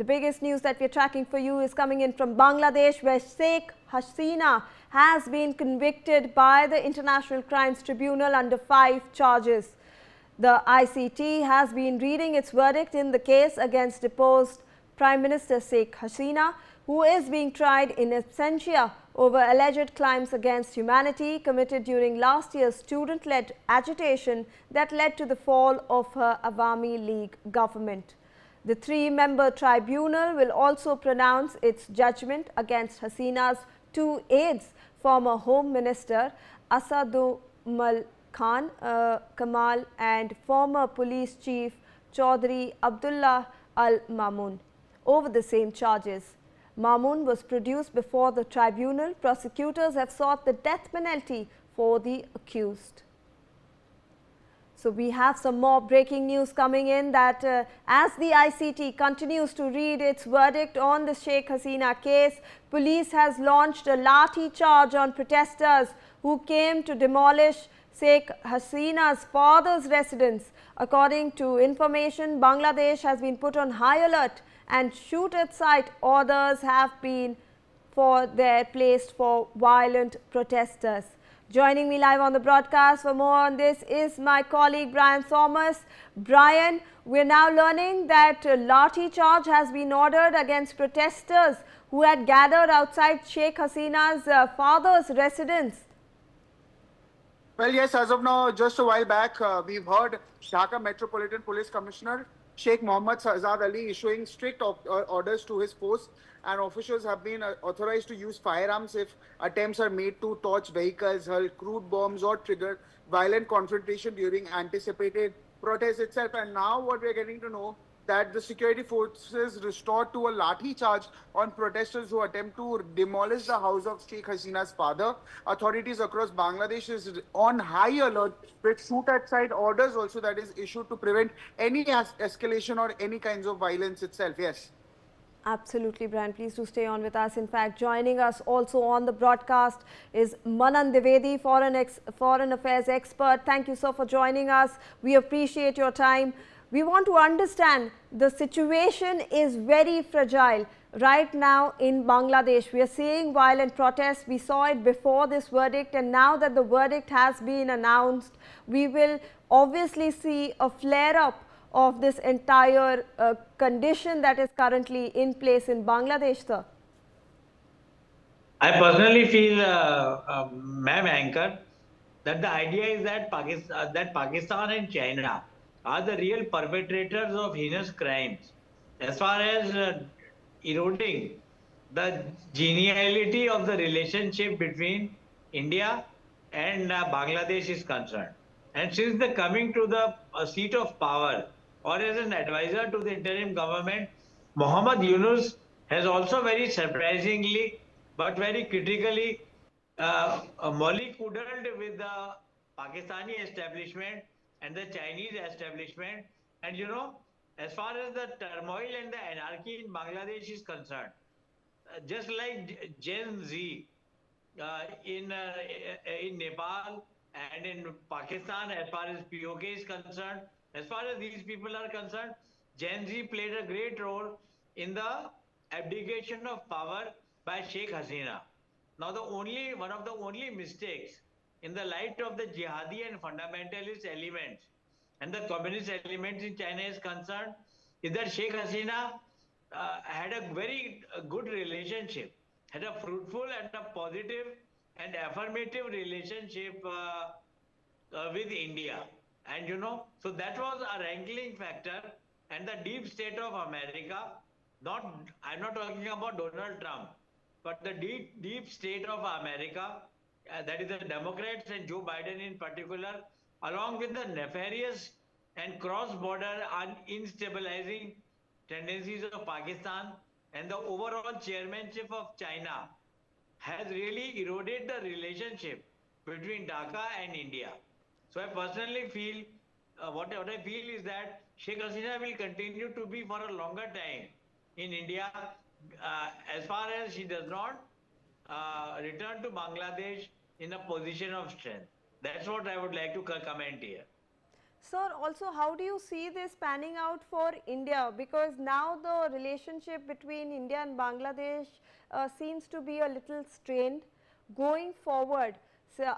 The biggest news that we're tracking for you is coming in from Bangladesh, where Sheikh Hasina has been convicted by the International Crimes Tribunal under 5 charges. The ICT has been reading its verdict in the case against deposed Prime Minister Sheikh Hasina, who is being tried in absentia over alleged crimes against humanity committed during last year's student-led agitation that led to the fall of her Awami League government. The 3-member tribunal will also pronounce its judgment against Hasina's 2 aides, former Home Minister Asadullah Khan Kamal and former Police Chief Chaudhry Abdullah Al-Mamun, over the same charges. Mamun was produced before the tribunal. Prosecutors have sought the death penalty for the accused. So we have some more breaking news coming in that as the ICT continues to read its verdict on the Sheikh Hasina case, police has launched a lathi charge on protesters who came to demolish Sheikh Hasina's father's residence. According to information, Bangladesh has been put on high alert and shoot at sight orders have been placed for violent protesters. Joining me live on the broadcast for more on this is my colleague Brian Thomas. Brian, we're now learning that a lathi charge has been ordered against protesters who had gathered outside Sheikh Hasina's father's residence. Well, yes, as of now, just a while back, we've heard Dhaka Metropolitan Police Commissioner Sheikh Mohammad Azad Ali issuing strict orders to his force, and officials have been authorized to use firearms if attempts are made to torch vehicles, hurl crude bombs or trigger violent confrontation during anticipated protests itself. And now what we're getting to know that the security forces restored to a lathi charge on protesters who attempt to demolish the house of Sheikh Hasina's father. Authorities across Bangladesh is on high alert with shoot at sight orders also that is issued to prevent any escalation or any kinds of violence itself. Yes. Absolutely, Brian. Please do stay on with us. In fact, joining us also on the broadcast is Manan Dwivedi, foreign affairs expert. Thank you, sir, for joining us. We appreciate your time. We want to understand the situation is very fragile right now in Bangladesh. We are seeing violent protests. We saw it before this verdict, and now that the verdict has been announced, we will obviously see a flare-up of this entire condition that is currently in place in Bangladesh, sir. I personally feel, ma'am anchor, that the idea is that Pakistan and China are the real perpetrators of heinous crimes as far as eroding the geniality of the relationship between India and Bangladesh is concerned. And since the coming to the seat of power or as an advisor to the interim government, Muhammad Yunus has also very surprisingly but very critically mollycoddled with the Pakistani establishment and the Chinese establishment. And you know, as far as the turmoil and the anarchy in Bangladesh is concerned, just like Gen Z in Nepal and in Pakistan, as far as POK is concerned, as far as these people are concerned, Gen Z played a great role in the abdication of power by Sheikh Hasina. Now, one of the only mistakes in the light of the jihadi and fundamentalist elements and the communist elements in China is concerned is that Sheikh Hasina had a very good relationship, had a fruitful and a positive and affirmative relationship with India. And you know, so that was a rankling factor, and the deep state of America, I'm not talking about Donald Trump, but the deep state of America, that is the Democrats and Joe Biden in particular, along with the nefarious and cross-border instabilizing tendencies of Pakistan and the overall chairmanship of China, has really eroded the relationship between Dhaka and India. So I personally feel, what I feel is that Sheikh Hasina will continue to be for a longer time in India as far as she does not return to Bangladesh in a position of strength. That's what I would like to comment here. Sir, also how do you see this panning out for India? Because now the relationship between India and Bangladesh seems to be a little strained. Going forward, so